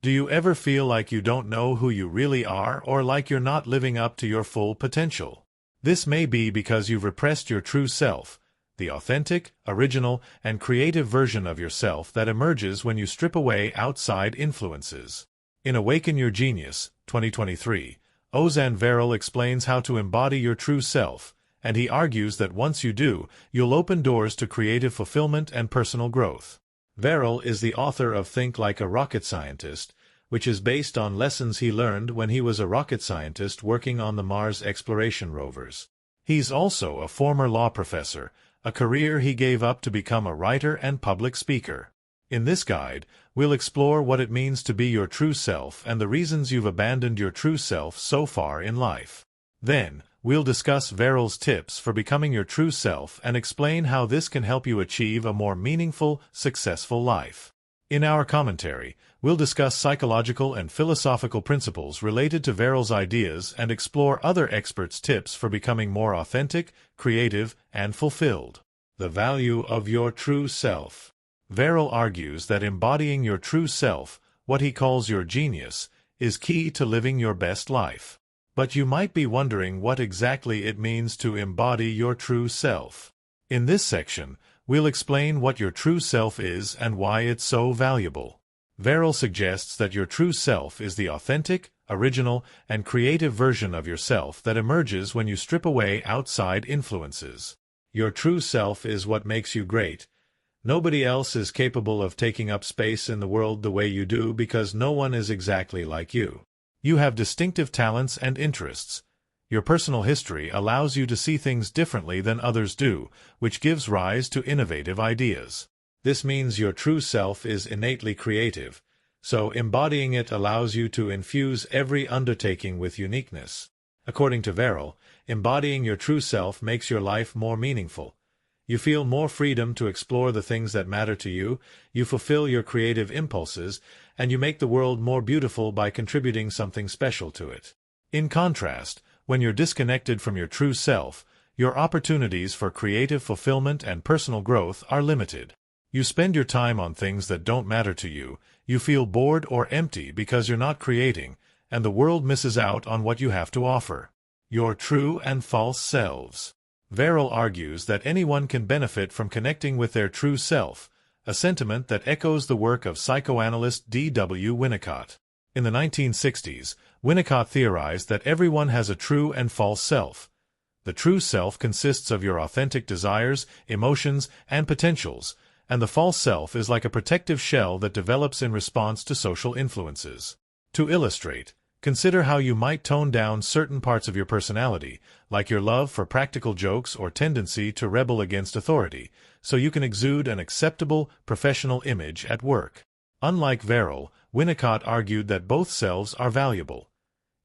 Do you ever feel like you don't know who you really are or like you're not living up to your full potential? This may be because you've repressed your true self, the authentic, original, and creative version of yourself that emerges when you strip away outside influences. In Awaken Your Genius, 2023, Ozan Varol explains how to embody your true self, and he argues that once you do, you'll open doors to creative fulfillment and personal growth. Varol is the author of Think Like a Rocket Scientist, which is based on lessons he learned when he was a rocket scientist working on the Mars exploration rovers. He's also a former law professor, a career he gave up to become a writer and public speaker. In this guide, we'll explore what it means to be your true self and the reasons you've abandoned your true self so far in life. Then, we'll discuss Varol's tips for becoming your true self and explain how this can help you achieve a more meaningful, successful life. In our commentary, we'll discuss psychological and philosophical principles related to Varol's ideas and explore other experts' tips for becoming more authentic, creative, and fulfilled. The value of your true self. Varol argues that embodying your true self, what he calls your genius, is key to living your best life. But you might be wondering what exactly it means to embody your true self. In this section, we'll explain what your true self is and why it's so valuable. Varol suggests that your true self is the authentic, original, and creative version of yourself that emerges when you strip away outside influences. Your true self is what makes you great. Nobody else is capable of taking up space in the world the way you do because no one is exactly like you. You have distinctive talents and interests. Your personal history allows you to see things differently than others do, which gives rise to innovative ideas. This means your true self is innately creative, so embodying it allows you to infuse every undertaking with uniqueness. According to Varol, embodying your true self makes your life more meaningful. You feel more freedom to explore the things that matter to you, you fulfill your creative impulses, and you make the world more beautiful by contributing something special to it. In contrast, when you're disconnected from your true self, your opportunities for creative fulfillment and personal growth are limited. You spend your time on things that don't matter to you, you feel bored or empty because you're not creating, and the world misses out on what you have to offer. Your true and false selves. Varol argues that anyone can benefit from connecting with their true self, a sentiment that echoes the work of psychoanalyst D.W. Winnicott. In the 1960s, Winnicott theorized that everyone has a true and false self. The true self consists of your authentic desires, emotions, and potentials, and the false self is like a protective shell that develops in response to social influences. To illustrate, consider how you might tone down certain parts of your personality, like your love for practical jokes or tendency to rebel against authority, so you can exude an acceptable, professional image at work. Unlike Varol, Winnicott argued that both selves are valuable.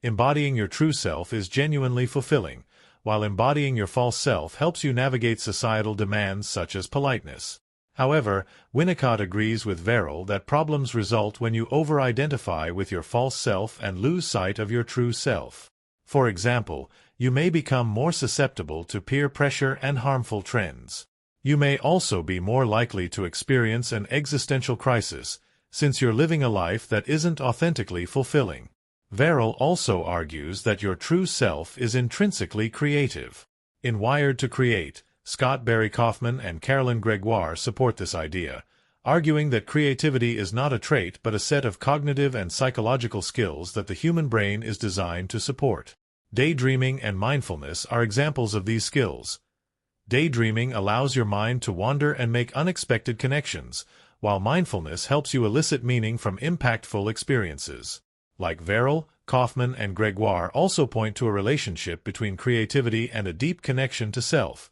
Embodying your true self is genuinely fulfilling, while embodying your false self helps you navigate societal demands such as politeness. However, Winnicott agrees with Varol that problems result when you over-identify with your false self and lose sight of your true self. For example, you may become more susceptible to peer pressure and harmful trends. You may also be more likely to experience an existential crisis, since you're living a life that isn't authentically fulfilling. Varol also argues that your true self is intrinsically creative. In Wired to Create, Scott Barry Kaufman and Carolyn Gregoire support this idea, arguing that creativity is not a trait but a set of cognitive and psychological skills that the human brain is designed to support. Daydreaming and mindfulness are examples of these skills. Daydreaming allows your mind to wander and make unexpected connections, while mindfulness helps you elicit meaning from impactful experiences. Like Varol, Kaufman and Gregoire also point to a relationship between creativity and a deep connection to self.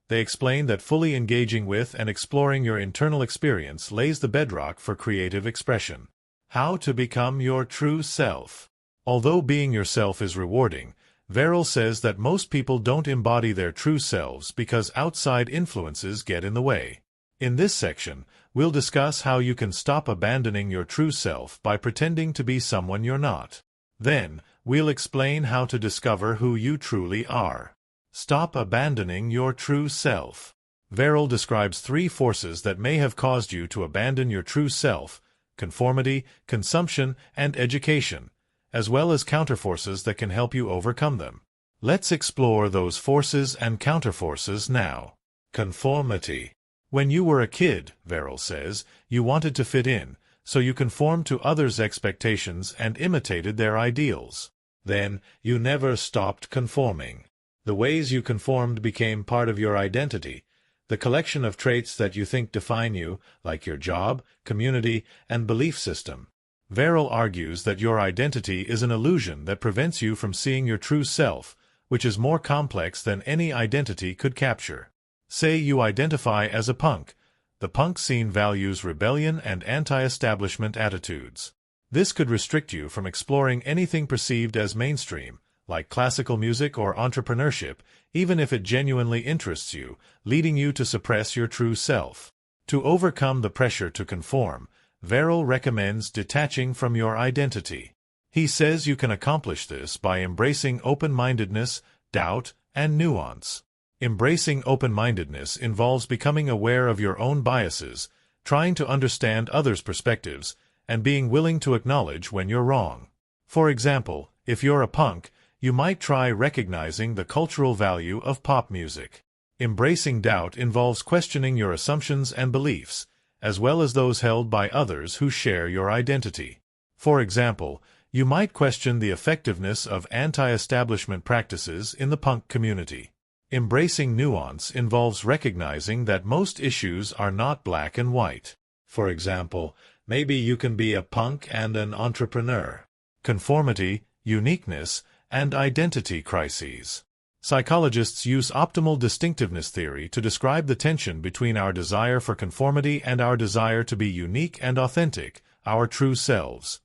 They explain that fully engaging with and exploring your internal experience lays the bedrock for creative expression. How to become your true self. Although being yourself is rewarding, Varol says that most people don't embody their true selves because outside influences get in the way. In this section, we'll discuss how you can stop abandoning your true self by pretending to be someone you're not. Then, we'll explain how to discover who you truly are. Stop abandoning your true self. Varol describes 3 forces that may have caused you to abandon your true self: conformity, consumption, and education, as well as counterforces that can help you overcome them. Let's explore those forces and counterforces now. Conformity. When you were a kid, Varol says, you wanted to fit in, so you conformed to others' expectations and imitated their ideals. Then, you never stopped conforming. The ways you conformed became part of your identity, the collection of traits that you think define you, like your job, community, and belief system. Varol argues that your identity is an illusion that prevents you from seeing your true self, which is more complex than any identity could capture. Say you identify as a punk. The punk scene values rebellion and anti-establishment attitudes. This could restrict you from exploring anything perceived as mainstream, like classical music or entrepreneurship, even if it genuinely interests you, leading you to suppress your true self. To overcome the pressure to conform, Varol recommends detaching from your identity. He says you can accomplish this by embracing open-mindedness, doubt, and nuance. Embracing open-mindedness involves becoming aware of your own biases, trying to understand others' perspectives, and being willing to acknowledge when you're wrong. For example, if you're a punk, you might try recognizing the cultural value of pop music. Embracing doubt involves questioning your assumptions and beliefs, as well as those held by others who share your identity. For example, you might question the effectiveness of anti-establishment practices in the punk community. Embracing nuance involves recognizing that most issues are not black and white. For example, maybe you can be a punk and an entrepreneur. Conformity, uniqueness, and identity crises. Psychologists use optimal distinctiveness theory to describe the tension between our desire for conformity and our desire to be unique and authentic, our true selves.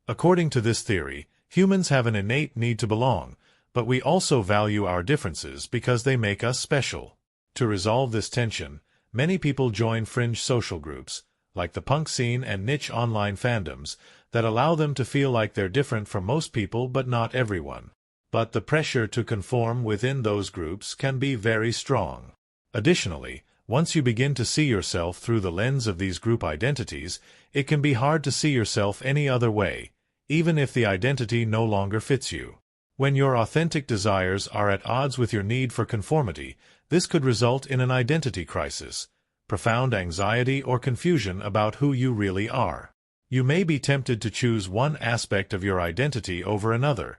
According to this theory, humans have an innate need to belong, but we also value our differences because they make us special. To resolve this tension, many people join fringe social groups, like the punk scene and niche online fandoms, that allow them to feel like they're different from most people but not everyone. But the pressure to conform within those groups can be very strong. Additionally, once you begin to see yourself through the lens of these group identities, it can be hard to see yourself any other way, even if the identity no longer fits you. When your authentic desires are at odds with your need for conformity, this could result in an identity crisis, profound anxiety or confusion about who you really are. You may be tempted to choose one aspect of your identity over another.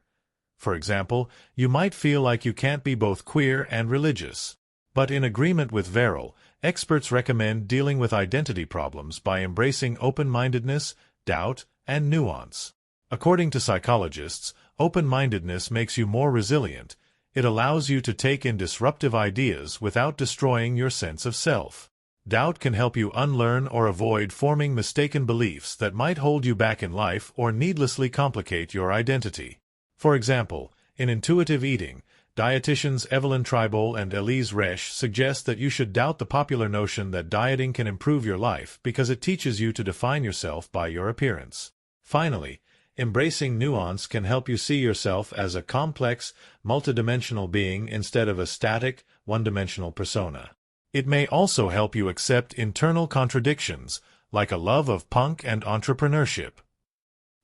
For example, you might feel like you can't be both queer and religious. But in agreement with Varol, experts recommend dealing with identity problems by embracing open-mindedness, doubt, and nuance. According to psychologists, open-mindedness makes you more resilient. It allows you to take in disruptive ideas without destroying your sense of self. Doubt can help you unlearn or avoid forming mistaken beliefs that might hold you back in life or needlessly complicate your identity. For example, in intuitive eating, dietitians Evelyn Tribole and Elise Resch suggest that you should doubt the popular notion that dieting can improve your life because it teaches you to define yourself by your appearance. Finally, embracing nuance can help you see yourself as a complex, multidimensional being instead of a static, one-dimensional persona. It may also help you accept internal contradictions, like a love of punk and entrepreneurship.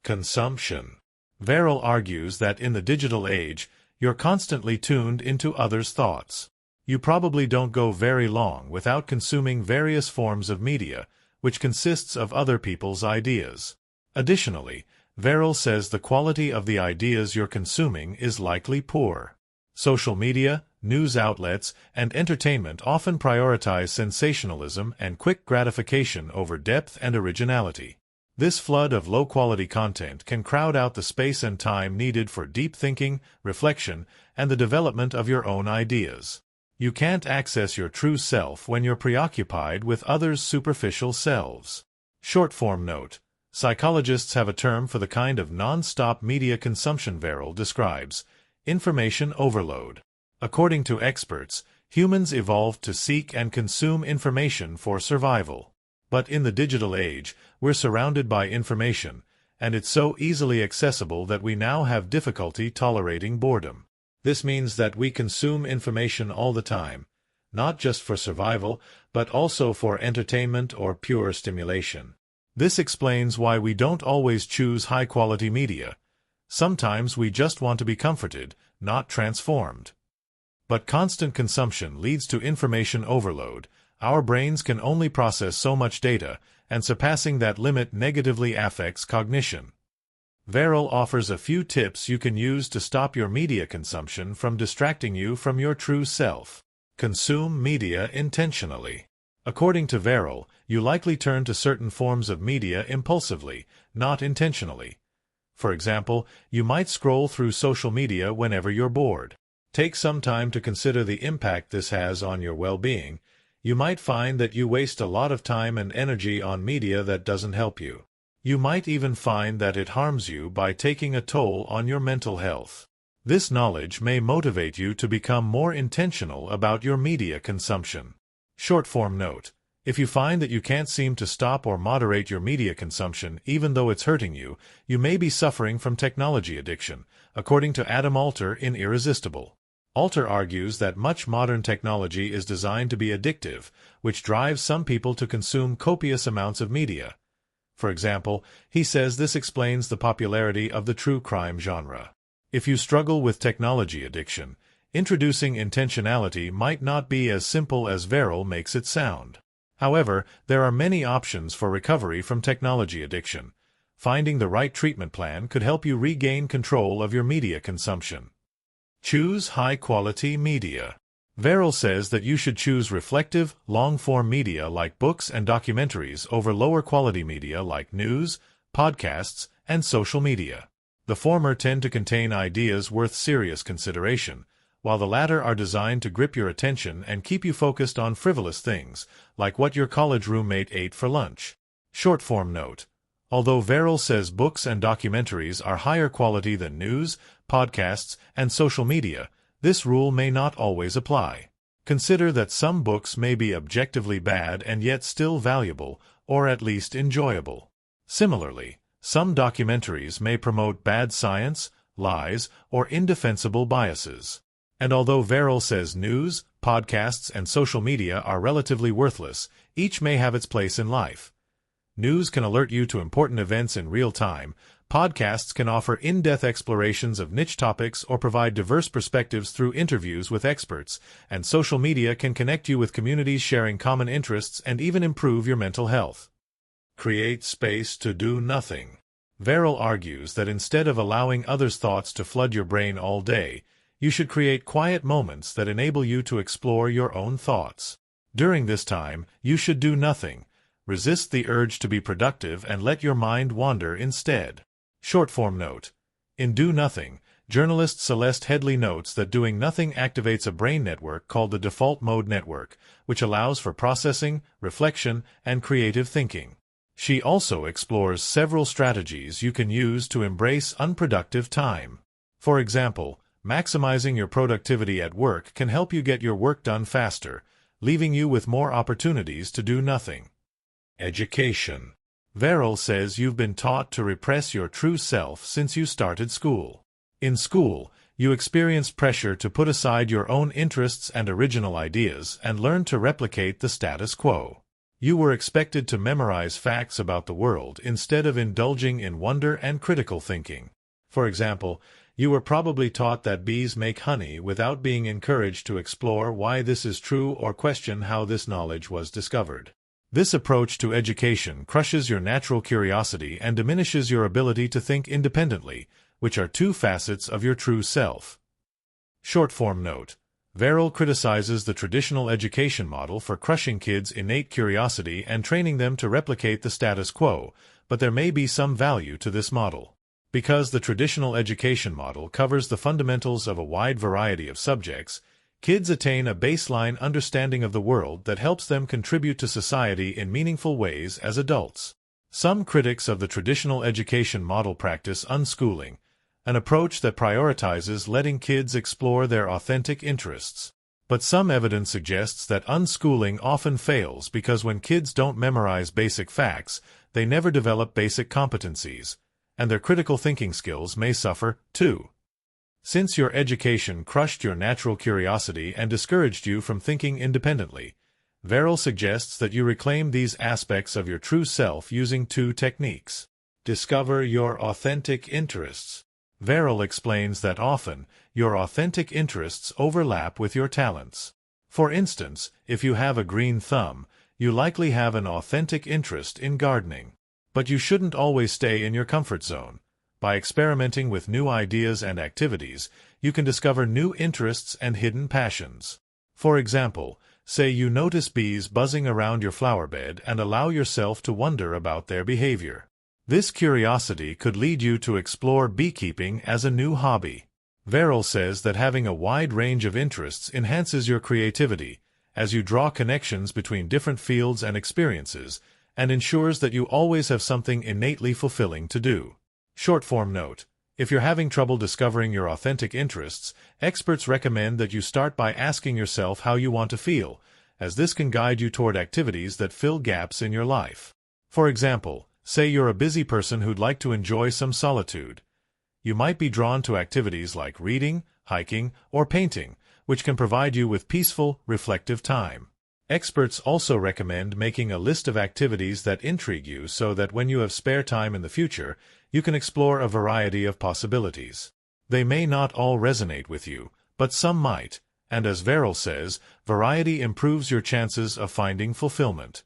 Consumption. Varol argues that in the digital age, you're constantly tuned into others' thoughts. You probably don't go very long without consuming various forms of media, which consists of other people's ideas. Additionally, Varol says the quality of the ideas you're consuming is likely poor. Social media, news outlets, and entertainment often prioritize sensationalism and quick gratification over depth and originality. This flood of low-quality content can crowd out the space and time needed for deep thinking, reflection, and the development of your own ideas. You can't access your true self when you're preoccupied with others' superficial selves. Short-form note. Psychologists have a term for the kind of non-stop media consumption Varol describes: information overload. According to experts, humans evolved to seek and consume information for survival. But in the digital age, we're surrounded by information, and it's so easily accessible that we now have difficulty tolerating boredom. This means that we consume information all the time, not just for survival, but also for entertainment or pure stimulation. This explains why we don't always choose high-quality media. Sometimes we just want to be comforted, not transformed. But constant consumption leads to information overload. Our brains can only process so much data, and surpassing that limit negatively affects cognition. Varol offers a few tips you can use to stop your media consumption from distracting you from your true self. Consume media intentionally. According to Varol, you likely turn to certain forms of media impulsively, not intentionally. For example, you might scroll through social media whenever you're bored. Take some time to consider the impact this has on your well-being. You might find that you waste a lot of time and energy on media that doesn't help you. You might even find that it harms you by taking a toll on your mental health. This knowledge may motivate you to become more intentional about your media consumption. Short-form note: if you find that you can't seem to stop or moderate your media consumption even though it's hurting you, you may be suffering from technology addiction, according to Adam Alter in Irresistible. Alter argues that much modern technology is designed to be addictive, which drives some people to consume copious amounts of media. For example, he says this explains the popularity of the true crime genre. If you struggle with technology addiction, introducing intentionality might not be as simple as Varol makes it sound. However, there are many options for recovery from technology addiction. Finding the right treatment plan could help you regain control of your media consumption. Choose high-quality media. Varol says that you should choose reflective, long-form media like books and documentaries over lower-quality media like news, podcasts, and social media. The former tend to contain ideas worth serious consideration, while the latter are designed to grip your attention and keep you focused on frivolous things, like what your college roommate ate for lunch. Short-form note: although Varol says books and documentaries are higher quality than news, podcasts, and social media, this rule may not always apply. Consider that some books may be objectively bad and yet still valuable, or at least enjoyable. Similarly, some documentaries may promote bad science, lies, or indefensible biases. And although Varol says news, podcasts, and social media are relatively worthless, each may have its place in life. News can alert you to important events in real time. Podcasts can offer in-depth explorations of niche topics or provide diverse perspectives through interviews with experts, and social media can connect you with communities sharing common interests and even improve your mental health. Create space to do nothing. Varol argues that instead of allowing others' thoughts to flood your brain all day, you should create quiet moments that enable you to explore your own thoughts. During this time, you should do nothing. Resist the urge to be productive and let your mind wander instead. Short-form note: in Do Nothing, journalist Celeste Headley notes that doing nothing activates a brain network called the default mode network, which allows for processing, reflection, and creative thinking. She also explores several strategies you can use to embrace unproductive time. For example, maximizing your productivity at work can help you get your work done faster, leaving you with more opportunities to do nothing. Education. Varol says you've been taught to repress your true self since you started school. In school, you experienced pressure to put aside your own interests and original ideas and learn to replicate the status quo. You were expected to memorize facts about the world instead of indulging in wonder and critical thinking. For example, you were probably taught that bees make honey without being encouraged to explore why this is true or question how this knowledge was discovered. This approach to education crushes your natural curiosity and diminishes your ability to think independently, which are two facets of your true self. Short-form note: Varol criticizes the traditional education model for crushing kids' innate curiosity and training them to replicate the status quo, but there may be some value to this model. Because the traditional education model covers the fundamentals of a wide variety of subjects, kids attain a baseline understanding of the world that helps them contribute to society in meaningful ways as adults. Some critics of the traditional education model practice unschooling, an approach that prioritizes letting kids explore their authentic interests. But some evidence suggests that unschooling often fails because when kids don't memorize basic facts, they never develop basic competencies, and their critical thinking skills may suffer, too. Since your education crushed your natural curiosity and discouraged you from thinking independently, Varol suggests that you reclaim these aspects of your true self using 2 techniques. Discover your authentic interests. Varol explains that often, your authentic interests overlap with your talents. For instance, if you have a green thumb, you likely have an authentic interest in gardening. But you shouldn't always stay in your comfort zone. By experimenting with new ideas and activities, you can discover new interests and hidden passions. For example, say you notice bees buzzing around your flower bed and allow yourself to wonder about their behavior. This curiosity could lead you to explore beekeeping as a new hobby. Varol says that having a wide range of interests enhances your creativity, as you draw connections between different fields and experiences, and ensures that you always have something innately fulfilling to do. Short-form note: if you're having trouble discovering your authentic interests, experts recommend that you start by asking yourself how you want to feel, as this can guide you toward activities that fill gaps in your life. For example, say you're a busy person who'd like to enjoy some solitude. You might be drawn to activities like reading, hiking, or painting, which can provide you with peaceful, reflective time. Experts also recommend making a list of activities that intrigue you so that when you have spare time in the future, you can explore a variety of possibilities. They may not all resonate with you, but some might, and as Varol says, variety improves your chances of finding fulfillment.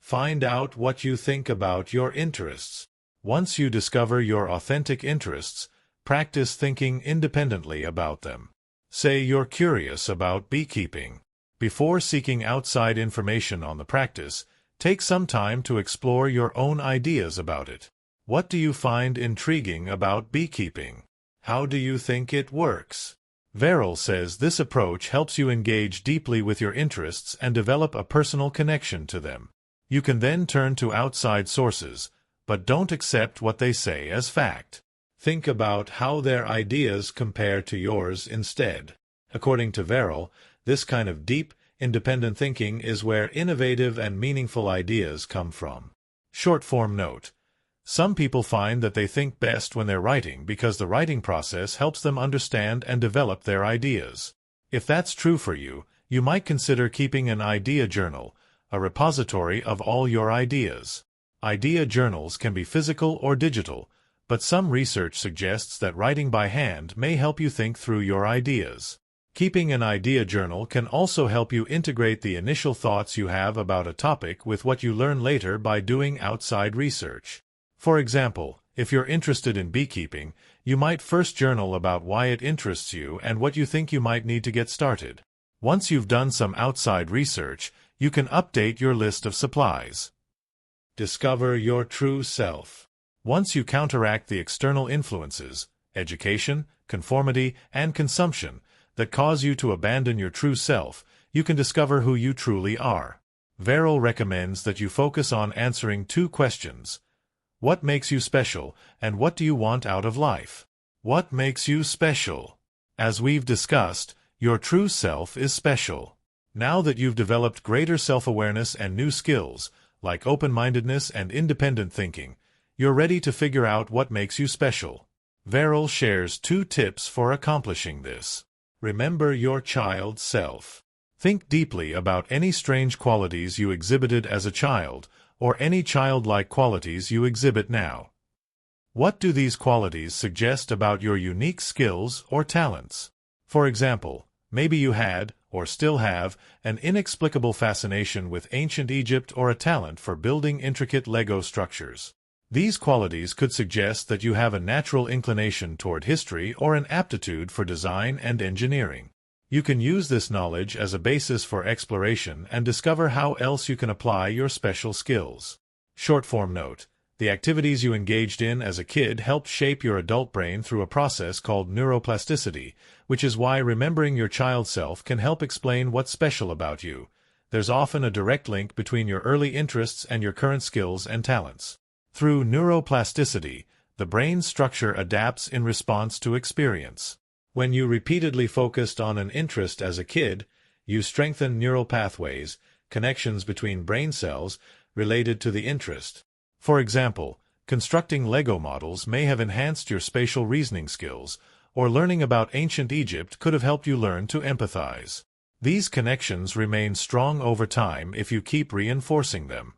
Find out what you think about your interests. Once you discover your authentic interests, practice thinking independently about them. Say you're curious about beekeeping. Before seeking outside information on the practice, take some time to explore your own ideas about it. What do you find intriguing about beekeeping? How do you think it works? Varol says this approach helps you engage deeply with your interests and develop a personal connection to them. You can then turn to outside sources, but don't accept what they say as fact. Think about how their ideas compare to yours instead. According to Varol, this kind of deep, independent thinking is where innovative and meaningful ideas come from. Short-form note: some people find that they think best when they're writing because the writing process helps them understand and develop their ideas. If that's true for you, you might consider keeping an idea journal, a repository of all your ideas. Idea journals can be physical or digital, but some research suggests that writing by hand may help you think through your ideas. Keeping an idea journal can also help you integrate the initial thoughts you have about a topic with what you learn later by doing outside research. For example, if you're interested in beekeeping, you might first journal about why it interests you and what you think you might need to get started. Once you've done some outside research, you can update your list of supplies. Discover your true self. Once you counteract the external influences, education, conformity, and consumption, that cause you to abandon your true self, you can discover who you truly are. Varol recommends that you focus on answering 2 questions. What makes you special, and what do you want out of life? What makes you special? As we've discussed, your true self is special. Now that you've developed greater self-awareness and new skills, like open-mindedness and independent thinking, you're ready to figure out what makes you special. Varol shares 2 tips for accomplishing this. Remember your child self. Think deeply about any strange qualities you exhibited as a child, or any childlike qualities you exhibit now. What do these qualities suggest about your unique skills or talents? For example, maybe you had, or still have, an inexplicable fascination with ancient Egypt or a talent for building intricate Lego structures. These qualities could suggest that you have a natural inclination toward history or an aptitude for design and engineering. You can use this knowledge as a basis for exploration and discover how else you can apply your special skills. Short-form note: the activities you engaged in as a kid helped shape your adult brain through a process called neuroplasticity, which is why remembering your child self can help explain what's special about you. There's often a direct link between your early interests and your current skills and talents. Through neuroplasticity, the brain's structure adapts in response to experience. When you repeatedly focused on an interest as a kid, you strengthen neural pathways, connections between brain cells, related to the interest. For example, constructing Lego models may have enhanced your spatial reasoning skills, or learning about ancient Egypt could have helped you learn to empathize. These connections remain strong over time if you keep reinforcing them.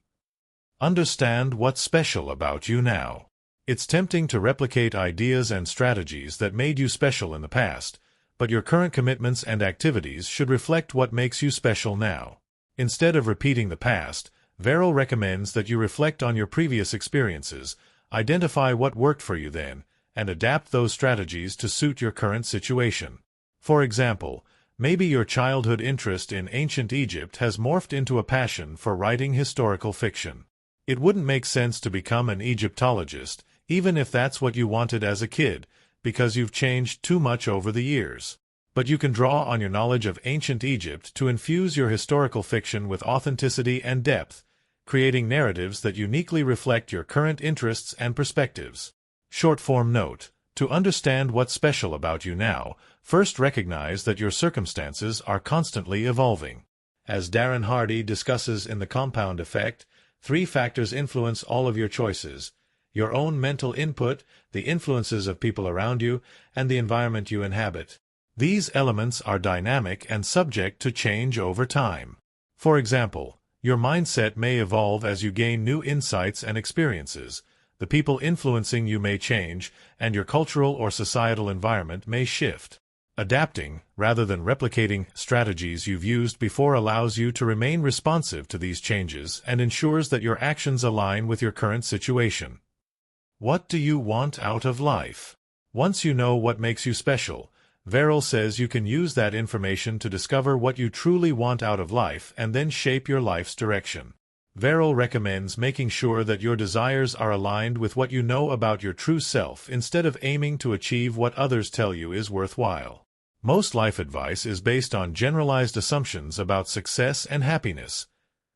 Understand what's special about you now. It's tempting to replicate ideas and strategies that made you special in the past, but your current commitments and activities should reflect what makes you special now. Instead of repeating the past, Varol recommends that you reflect on your previous experiences, identify what worked for you then, and adapt those strategies to suit your current situation. For example, maybe your childhood interest in ancient Egypt has morphed into a passion for writing historical fiction. It wouldn't make sense to become an Egyptologist, even if that's what you wanted as a kid, because you've changed too much over the years. But you can draw on your knowledge of ancient Egypt to infuse your historical fiction with authenticity and depth, creating narratives that uniquely reflect your current interests and perspectives. Short-form note: to understand what's special about you now, first recognize that your circumstances are constantly evolving. As Darren Hardy discusses in The Compound Effect, 3 factors influence all of your choices: your own mental input, the influences of people around you, and the environment you inhabit. These elements are dynamic and subject to change over time. For example, your mindset may evolve as you gain new insights and experiences, the people influencing you may change, and your cultural or societal environment may shift. Adapting, rather than replicating, strategies you've used before allows you to remain responsive to these changes and ensures that your actions align with your current situation. What do you want out of life? Once you know what makes you special, Varol says you can use that information to discover what you truly want out of life and then shape your life's direction. Varol recommends making sure that your desires are aligned with what you know about your true self instead of aiming to achieve what others tell you is worthwhile. Most life advice is based on generalized assumptions about success and happiness.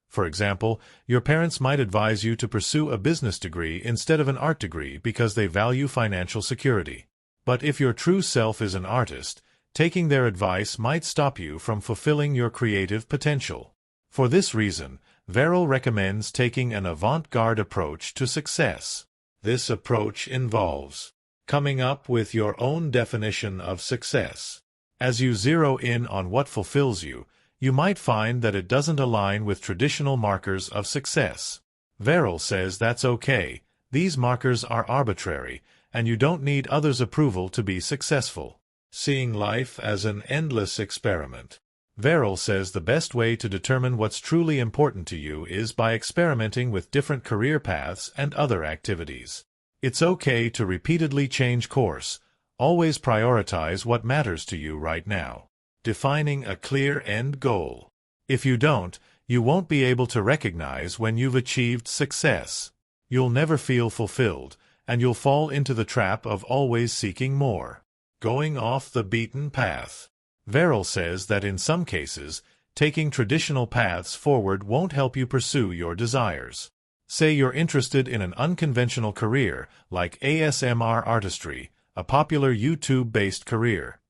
For example, your parents might advise you to pursue a business degree instead of an art degree because they value financial security. But if your true self is an artist, taking their advice might stop you from fulfilling your creative potential. For this reason, Varol recommends taking an avant-garde approach to success. This approach involves coming up with your own definition of success. As you zero in on what fulfills you, you might find that it doesn't align with traditional markers of success. Varol says that's okay, these markers are arbitrary, and you don't need others' approval to be successful. Seeing life as an endless experiment. Varol says the best way to determine what's truly important to you is by experimenting with different career paths and other activities. It's okay to repeatedly change course. Always prioritize what matters to you right now. Defining a clear end goal. If you don't, you won't be able to recognize when you've achieved success. You'll never feel fulfilled, and you'll fall into the trap of always seeking more. Going off the beaten path. Varol says that in some cases, taking traditional paths forward won't help you pursue your desires. Say you're interested in an unconventional career, like ASMR artistry, a popular YouTube-based career.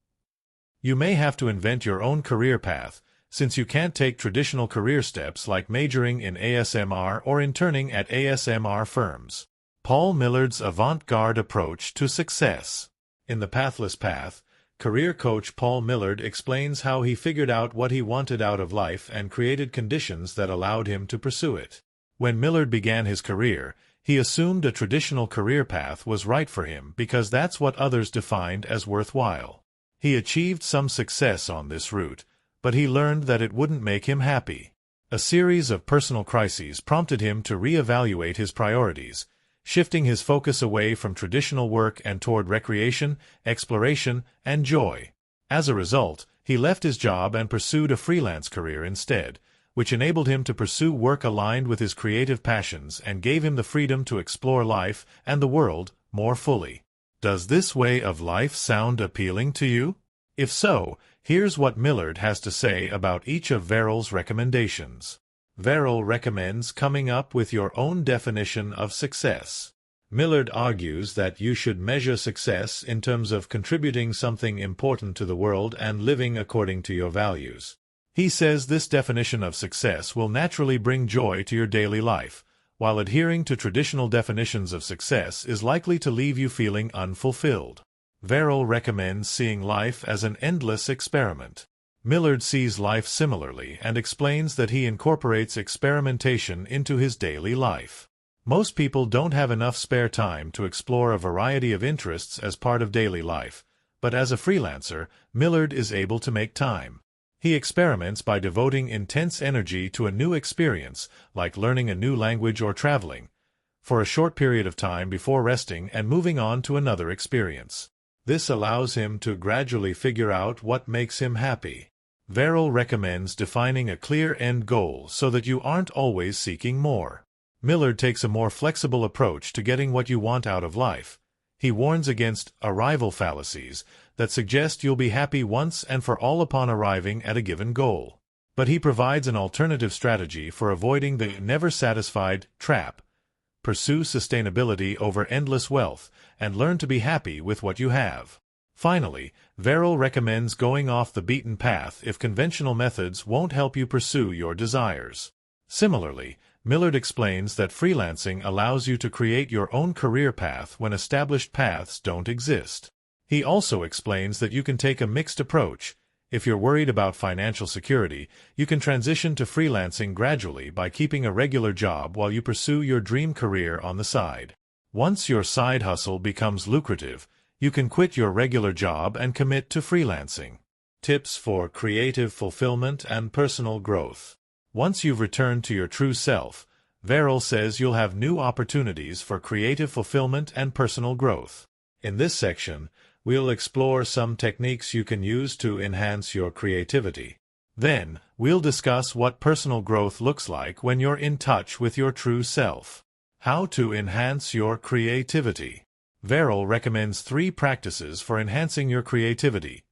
You may have to invent your own career path, since you can't take traditional career steps like majoring in ASMR or interning at ASMR firms. Paul Millard's avant-garde approach to success. In The Pathless Path, career coach Paul Millard explains how he figured out what he wanted out of life and created conditions that allowed him to pursue it. When Millard began his career, he assumed a traditional career path was right for him because that's what others defined as worthwhile. He achieved some success on this route, but he learned that it wouldn't make him happy. A series of personal crises prompted him to reevaluate his priorities, shifting his focus away from traditional work and toward recreation, exploration, and joy. As a result, he left his job and pursued a freelance career instead, which enabled him to pursue work aligned with his creative passions and gave him the freedom to explore life and the world more fully. Does this way of life sound appealing to you? If so, here's what Millard has to say about each of Varol's recommendations. Varol recommends coming up with your own definition of success. Millard argues that you should measure success in terms of contributing something important to the world and living according to your values. He says this definition of success will naturally bring joy to your daily life, while adhering to traditional definitions of success is likely to leave you feeling unfulfilled. Varol recommends seeing life as an endless experiment. Millard sees life similarly and explains that he incorporates experimentation into his daily life. Most people don't have enough spare time to explore a variety of interests as part of daily life, but as a freelancer, Millard is able to make time. He experiments by devoting intense energy to a new experience, like learning a new language or traveling, for a short period of time before resting and moving on to another experience. This allows him to gradually figure out what makes him happy. Varol recommends defining a clear end goal so that you aren't always seeking more. Millard takes a more flexible approach to getting what you want out of life. He warns against arrival fallacies that suggest you'll be happy once and for all upon arriving at a given goal. But he provides an alternative strategy for avoiding the never-satisfied trap. Pursue sustainability over endless wealth, and learn to be happy with what you have. Finally, Varol recommends going off the beaten path if conventional methods won't help you pursue your desires. Similarly, Millard explains that freelancing allows you to create your own career path when established paths don't exist. He also explains that you can take a mixed approach. If you're worried about financial security, you can transition to freelancing gradually by keeping a regular job while you pursue your dream career on the side. Once your side hustle becomes lucrative, you can quit your regular job and commit to freelancing. Tips for creative fulfillment and personal growth. Once you've returned to your true self, Varol says you'll have new opportunities for creative fulfillment and personal growth. In this section, we'll explore some techniques you can use to enhance your creativity. Then, we'll discuss what personal growth looks like when you're in touch with your true self. How to enhance your creativity. Varol recommends 3 practices for enhancing your creativity: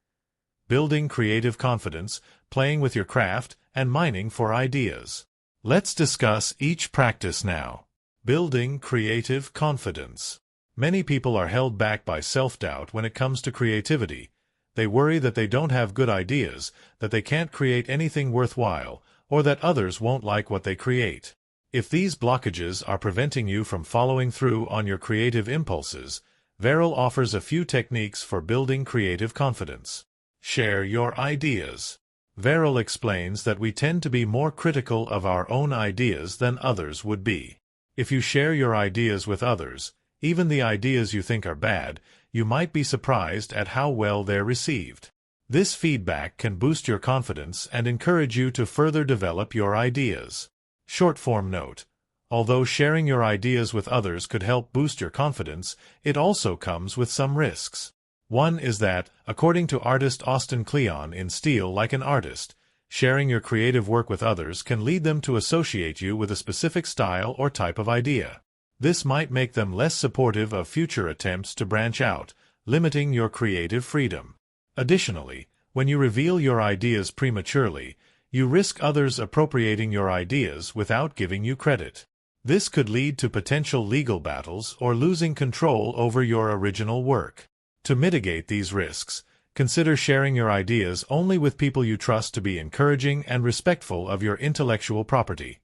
building creative confidence, playing with your craft, and mining for ideas. Let's discuss each practice now. Building creative confidence. Many people are held back by self-doubt when it comes to creativity. They worry that they don't have good ideas, that they can't create anything worthwhile, or that others won't like what they create. If these blockages are preventing you from following through on your creative impulses, Varol offers a few techniques for building creative confidence. Share your ideas. Varol explains that we tend to be more critical of our own ideas than others would be. If you share your ideas with others, even the ideas you think are bad, you might be surprised at how well they're received. This feedback can boost your confidence and encourage you to further develop your ideas. Short-form note: although sharing your ideas with others could help boost your confidence, it also comes with some risks. One is that, according to artist Austin Kleon in Steal Like an Artist, sharing your creative work with others can lead them to associate you with a specific style or type of idea. This might make them less supportive of future attempts to branch out, limiting your creative freedom. Additionally, when you reveal your ideas prematurely, you risk others appropriating your ideas without giving you credit. This could lead to potential legal battles or losing control over your original work. To mitigate these risks, consider sharing your ideas only with people you trust to be encouraging and respectful of your intellectual property.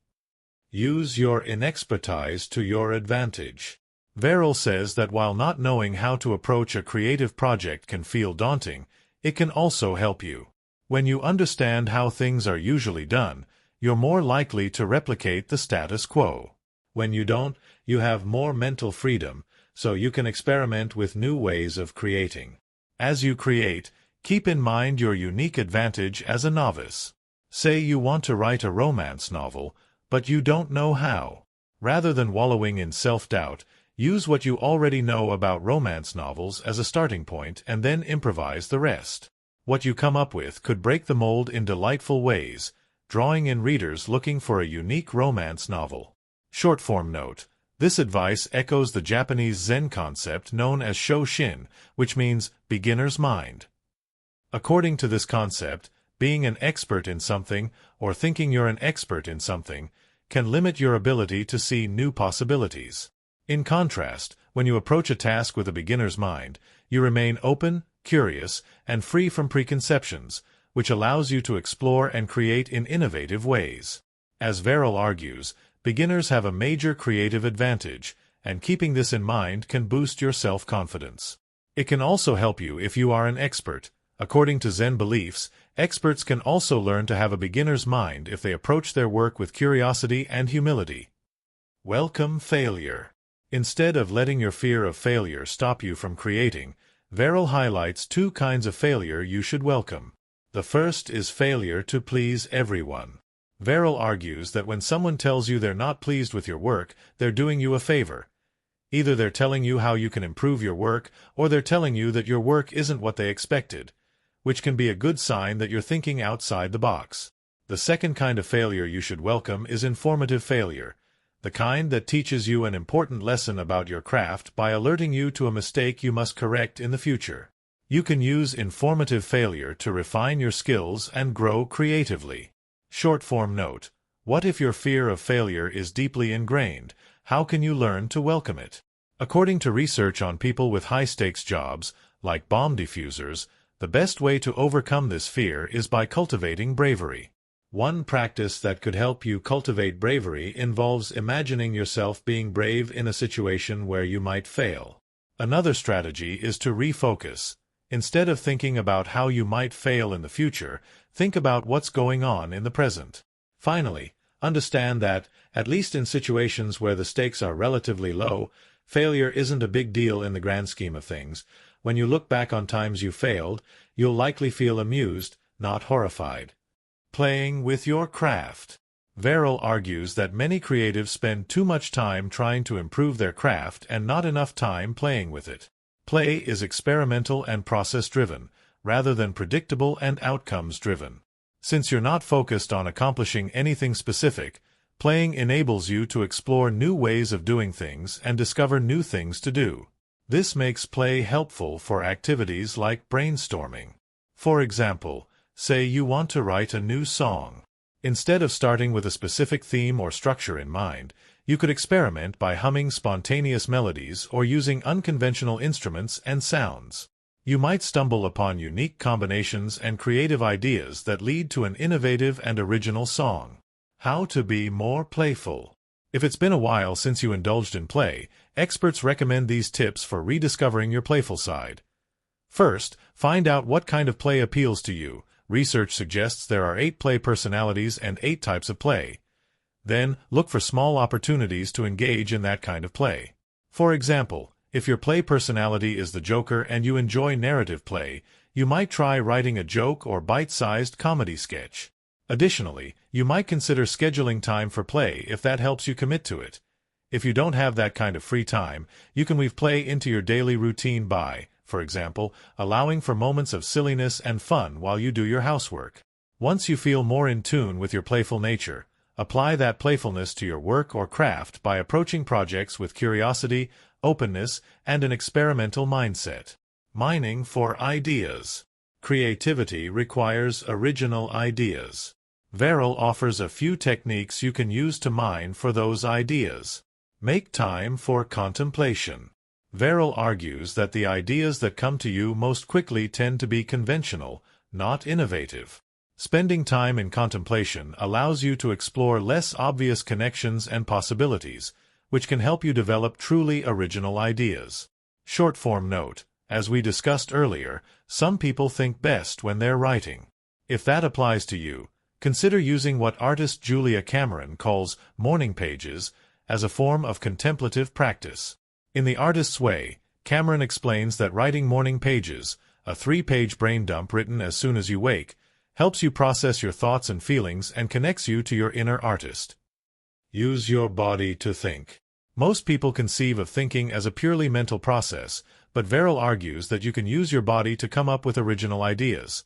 Use your inexpertise to your advantage. Varol says that while not knowing how to approach a creative project can feel daunting, it can also help you. When you understand how things are usually done, you're more likely to replicate the status quo. When you don't, you have more mental freedom, so you can experiment with new ways of creating. As you create, keep in mind your unique advantage as a novice. Say you want to write a romance novel, but you don't know how. Rather than wallowing in self-doubt, use what you already know about romance novels as a starting point and then improvise the rest. What you come up with could break the mold in delightful ways, drawing in readers looking for a unique romance novel. Short-form note: this advice echoes the Japanese Zen concept known as Shoshin, which means beginner's mind. According to this concept, being an expert in something, or thinking you're an expert in something, can limit your ability to see new possibilities. In contrast, when you approach a task with a beginner's mind, you remain open, curious, and free from preconceptions, which allows you to explore and create in innovative ways. As Varol argues, beginners have a major creative advantage, and keeping this in mind can boost your self-confidence. It can also help you if you are an expert. According to Zen beliefs, experts can also learn to have a beginner's mind if they approach their work with curiosity and humility. Welcome failure. Instead of letting your fear of failure stop you from creating, Varol highlights two kinds of failure you should welcome. The first is failure to please everyone. Varol argues that when someone tells you they're not pleased with your work, they're doing you a favor. Either they're telling you how you can improve your work, or they're telling you that your work isn't what they expected, which can be a good sign that you're thinking outside the box. The second kind of failure you should welcome is informative failure, the kind that teaches you an important lesson about your craft by alerting you to a mistake you must correct in the future. You can use informative failure to refine your skills and grow creatively. Short-form note: what if your fear of failure is deeply ingrained? How can you learn to welcome it? According to research on people with high-stakes jobs, like bomb defusers, the best way to overcome this fear is by cultivating bravery. One practice that could help you cultivate bravery involves imagining yourself being brave in a situation where you might fail. Another strategy is to refocus. Instead of thinking about how you might fail in the future, think about what's going on in the present. Finally, understand that, at least in situations where the stakes are relatively low, failure isn't a big deal in the grand scheme of things. When you look back on times you failed, you'll likely feel amused, not horrified. Playing with your craft. Varol argues that many creatives spend too much time trying to improve their craft and not enough time playing with it. Play is experimental and process-driven, rather than predictable and outcomes-driven. Since you're not focused on accomplishing anything specific, playing enables you to explore new ways of doing things and discover new things to do. This makes play helpful for activities like brainstorming. For example, say you want to write a new song. Instead of starting with a specific theme or structure in mind, you could experiment by humming spontaneous melodies or using unconventional instruments and sounds. You might stumble upon unique combinations and creative ideas that lead to an innovative and original song. How to be more playful. If it's been a while since you indulged in play, experts recommend these tips for rediscovering your playful side. First, find out what kind of play appeals to you. Research suggests there are 8 play personalities and 8 types of play. Then, look for small opportunities to engage in that kind of play. For example, if your play personality is the Joker and you enjoy narrative play, you might try writing a joke or bite-sized comedy sketch. Additionally, you might consider scheduling time for play if that helps you commit to it. If you don't have that kind of free time, you can weave play into your daily routine by, for example, allowing for moments of silliness and fun while you do your housework. Once you feel more in tune with your playful nature, apply that playfulness to your work or craft by approaching projects with curiosity, openness, and an experimental mindset. Mining for ideas. Creativity requires original ideas. Varol offers a few techniques you can use to mine for those ideas. Make time for contemplation. Varol argues that the ideas that come to you most quickly tend to be conventional, not innovative. Spending time in contemplation allows you to explore less obvious connections and possibilities, which can help you develop truly original ideas. Short-form note: as we discussed earlier, some people think best when they're writing. If that applies to you, consider using what artist Julia Cameron calls morning pages as a form of contemplative practice. In The Artist's Way, Cameron explains that writing morning pages, a 3-page brain dump written as soon as you wake, helps you process your thoughts and feelings and connects you to your inner artist. Use your body to think. Most people conceive of thinking as a purely mental process, but Varol argues that you can use your body to come up with original ideas.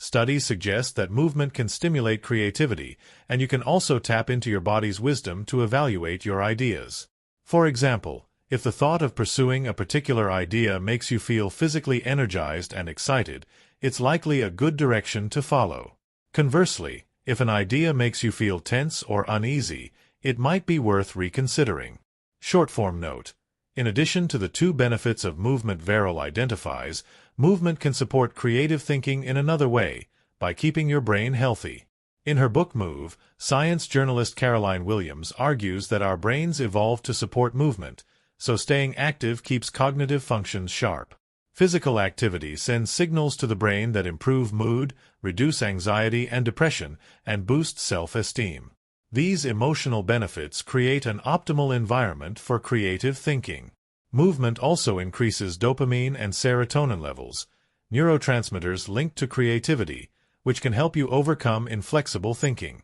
Studies suggest that movement can stimulate creativity, and you can also tap into your body's wisdom to evaluate your ideas. For example, if the thought of pursuing a particular idea makes you feel physically energized and excited, it's likely a good direction to follow. Conversely, if an idea makes you feel tense or uneasy, it might be worth reconsidering. Short-form note: in addition to the 2 benefits of movement Varol identifies, movement can support creative thinking in another way, by keeping your brain healthy. In her book Move, science journalist Caroline Williams argues that our brains evolved to support movement, so staying active keeps cognitive functions sharp. Physical activity sends signals to the brain that improve mood, reduce anxiety and depression, and boost self-esteem. These emotional benefits create an optimal environment for creative thinking. Movement also increases dopamine and serotonin levels, neurotransmitters linked to creativity, which can help you overcome inflexible thinking.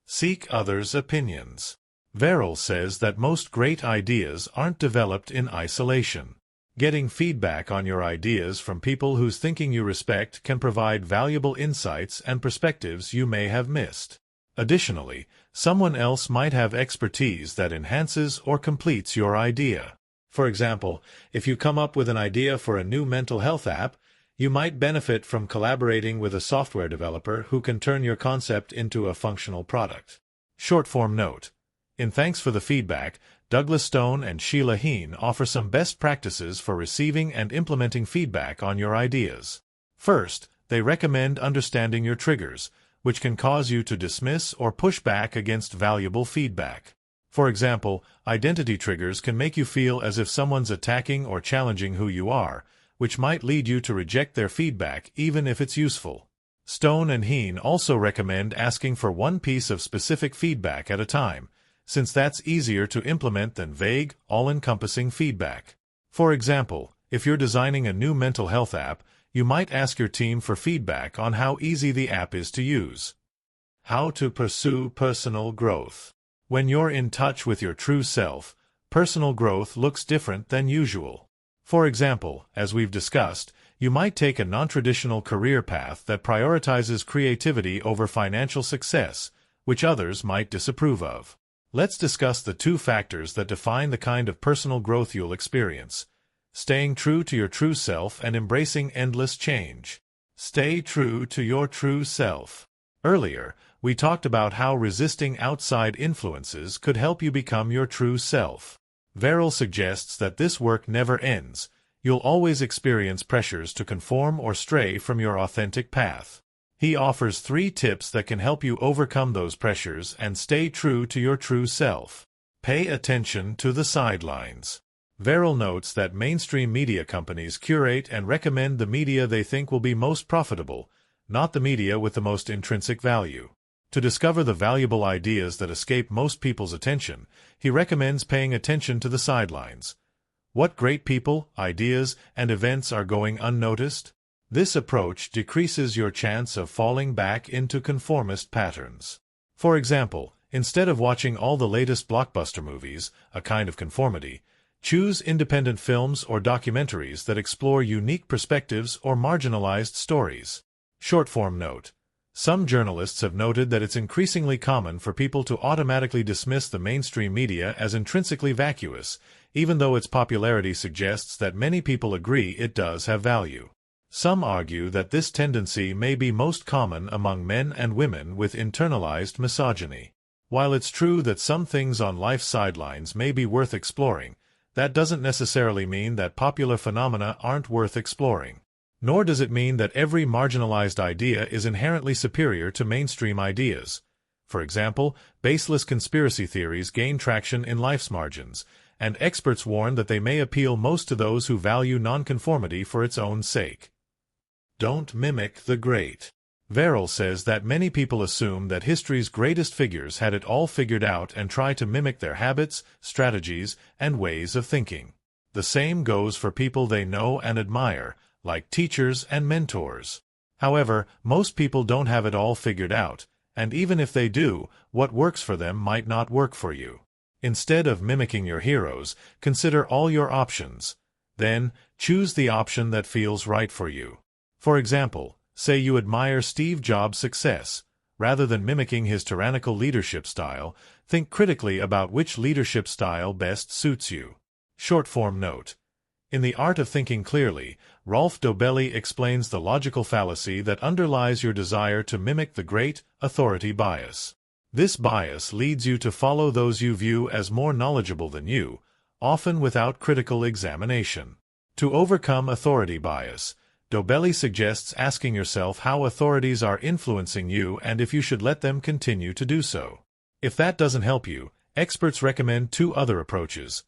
Seek others' opinions. Varol says that most great ideas aren't developed in isolation. Getting feedback on your ideas from people whose thinking you respect can provide valuable insights and perspectives you may have missed. Additionally, someone else might have expertise that enhances or completes your idea. For example, if you come up with an idea for a new mental health app, you might benefit from collaborating with a software developer who can turn your concept into a functional product. Short-form note. In thanks for the feedback, Douglas Stone and Sheila Heen offer some best practices for receiving and implementing feedback on your ideas. First, they recommend understanding your triggers, which can cause you to dismiss or push back against valuable feedback. For example, identity triggers can make you feel as if someone's attacking or challenging who you are, which might lead you to reject their feedback even if it's useful. Stone and Heen also recommend asking for one piece of specific feedback at a time, since that's easier to implement than vague, all-encompassing feedback. For example, if you're designing a new mental health app, you might ask your team for feedback on how easy the app is to use. How to pursue personal growth. When you're in touch with your true self, personal growth looks different than usual. For example, as we've discussed, you might take a non-traditional career path that prioritizes creativity over financial success, which others might disapprove of. Let's discuss the two factors that define the kind of personal growth you'll experience: staying true to your true self and embracing endless change. Stay true to your true self. Earlier, we talked about how resisting outside influences could help you become your true self. Varol suggests that this work never ends. You'll always experience pressures to conform or stray from your authentic path. He offers 3 tips that can help you overcome those pressures and stay true to your true self. Pay attention to the sidelines. Varol notes that mainstream media companies curate and recommend the media they think will be most profitable, not the media with the most intrinsic value. To discover the valuable ideas that escape most people's attention, he recommends paying attention to the sidelines. What great people, ideas, and events are going unnoticed? This approach decreases your chance of falling back into conformist patterns. For example, instead of watching all the latest blockbuster movies, a kind of conformity, choose independent films or documentaries that explore unique perspectives or marginalized stories. Short-form note. Some journalists have noted that it's increasingly common for people to automatically dismiss the mainstream media as intrinsically vacuous, even though its popularity suggests that many people agree it does have value. Some argue that this tendency may be most common among men and women with internalized misogyny. While it's true that some things on life's sidelines may be worth exploring, that doesn't necessarily mean that popular phenomena aren't worth exploring. Nor does it mean that every marginalized idea is inherently superior to mainstream ideas. For example, baseless conspiracy theories gain traction in life's margins, and experts warn that they may appeal most to those who value nonconformity for its own sake. Don't mimic the great. Varol says that many people assume that history's greatest figures had it all figured out and try to mimic their habits, strategies, and ways of thinking. The same goes for people they know and admire, like teachers and mentors. However, most people don't have it all figured out, and even if they do, what works for them might not work for you. Instead of mimicking your heroes, consider all your options. Then, choose the option that feels right for you. For example, say you admire Steve Jobs' success. Rather than mimicking his tyrannical leadership style, think critically about which leadership style best suits you. Short-form note. In The Art of Thinking Clearly, Rolf Dobelli explains the logical fallacy that underlies your desire to mimic the great authority bias. This bias leads you to follow those you view as more knowledgeable than you, often without critical examination. To overcome authority bias, Dobelli suggests asking yourself how authorities are influencing you and if you should let them continue to do so. If that doesn't help you, experts recommend 2 other approaches.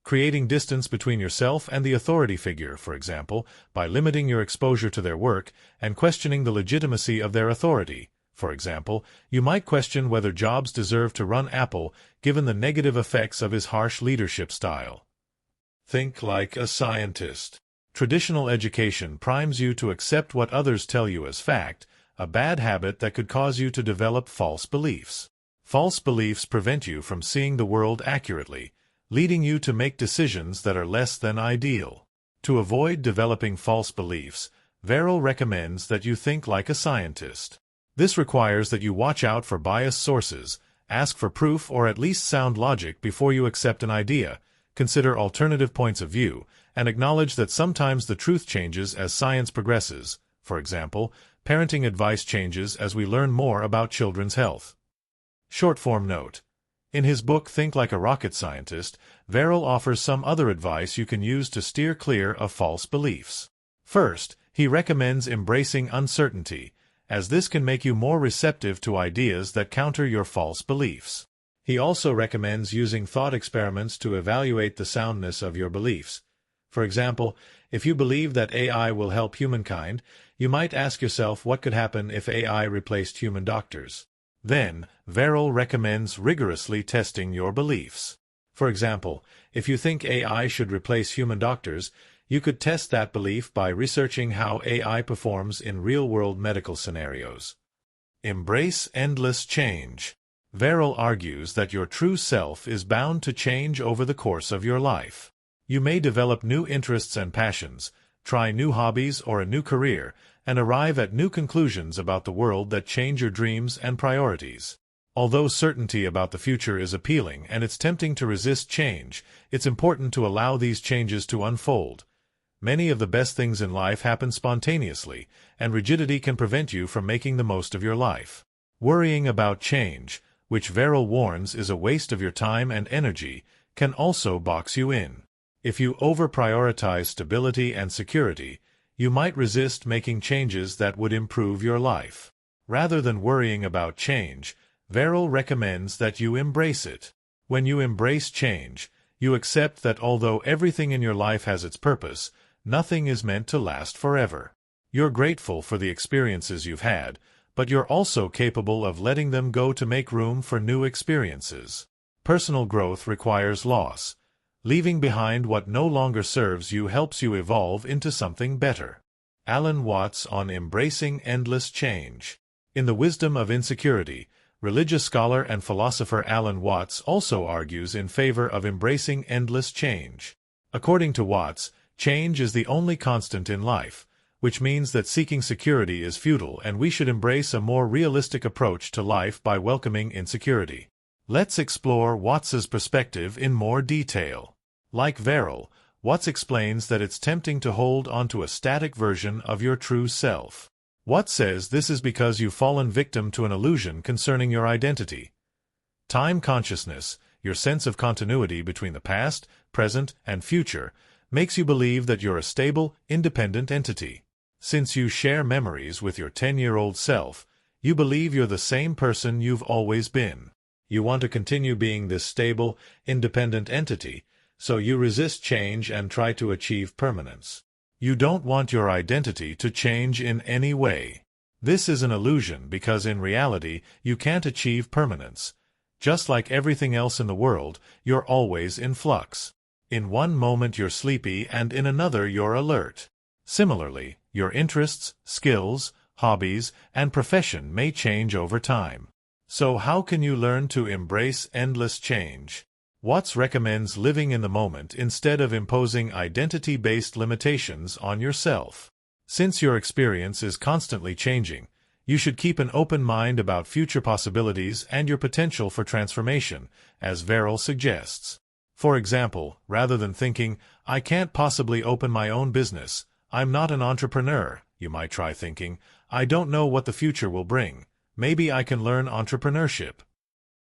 creating distance between yourself and the authority figure, for example, by limiting your exposure to their work and questioning the legitimacy of their authority. For example, you might question whether Jobs deserved to run Apple given the negative effects of his harsh leadership style. Think like a scientist. Traditional education primes you to accept what others tell you as fact, a bad habit that could cause you to develop false beliefs. False beliefs prevent you from seeing the world accurately, leading you to make decisions that are less than ideal. To avoid developing false beliefs, Varol recommends that you think like a scientist. This requires that you watch out for biased sources, ask for proof or at least sound logic before you accept an idea, consider alternative points of view, and acknowledge that sometimes the truth changes as science progresses. For example, parenting advice changes as we learn more about children's health. Short-form note. In his book Think Like a Rocket Scientist, Varol offers some other advice you can use to steer clear of false beliefs. First, he recommends embracing uncertainty, as this can make you more receptive to ideas that counter your false beliefs. He also recommends using thought experiments to evaluate the soundness of your beliefs. For example, if you believe that AI will help humankind, you might ask yourself what could happen if AI replaced human doctors. Then, Varol recommends rigorously testing your beliefs. For example, if you think AI should replace human doctors, you could test that belief by researching how AI performs in real-world medical scenarios. Embrace endless change. Varol argues that your true self is bound to change over the course of your life. You may develop new interests and passions, try new hobbies or a new career, and arrive at new conclusions about the world that change your dreams and priorities. Although certainty about the future is appealing and it's tempting to resist change, it's important to allow these changes to unfold. Many of the best things in life happen spontaneously, and rigidity can prevent you from making the most of your life. Worrying about change, which Varol warns is a waste of your time and energy, can also box you in. If you over-prioritize stability and security, you might resist making changes that would improve your life. Rather than worrying about change, Varol recommends that you embrace it. When you embrace change, you accept that although everything in your life has its purpose, nothing is meant to last forever. You're grateful for the experiences you've had, but you're also capable of letting them go to make room for new experiences. Personal growth requires loss. Leaving behind what no longer serves you helps you evolve into something better. Alan Watts on embracing endless change. In The Wisdom of Insecurity, religious scholar and philosopher Alan Watts also argues in favor of embracing endless change. According to Watts, change is the only constant in life, which means that seeking security is futile and we should embrace a more realistic approach to life by welcoming insecurity. Let's explore Watts's perspective in more detail. Like Varol, Watts explains that it's tempting to hold onto a static version of your true self. Watts says this is because you've fallen victim to an illusion concerning your identity. Time consciousness, your sense of continuity between the past, present, and future, makes you believe that you're a stable, independent entity. Since you share memories with your 10-year-old self, you believe you're the same person you've always been. You want to continue being this stable, independent entity, so you resist change and try to achieve permanence. You don't want your identity to change in any way. This is an illusion because in reality you can't achieve permanence. Just like everything else in the world, you're always in flux. In one moment you're sleepy and in another you're alert. Similarly, your interests, skills, hobbies, and profession may change over time. So how can you learn to embrace endless change? Watts recommends living in the moment instead of imposing identity-based limitations on yourself. Since your experience is constantly changing, you should keep an open mind about future possibilities and your potential for transformation, as Varol suggests. For example, rather than thinking, "I can't possibly open my own business, I'm not an entrepreneur," you might try thinking, "I don't know what the future will bring. Maybe I can learn entrepreneurship."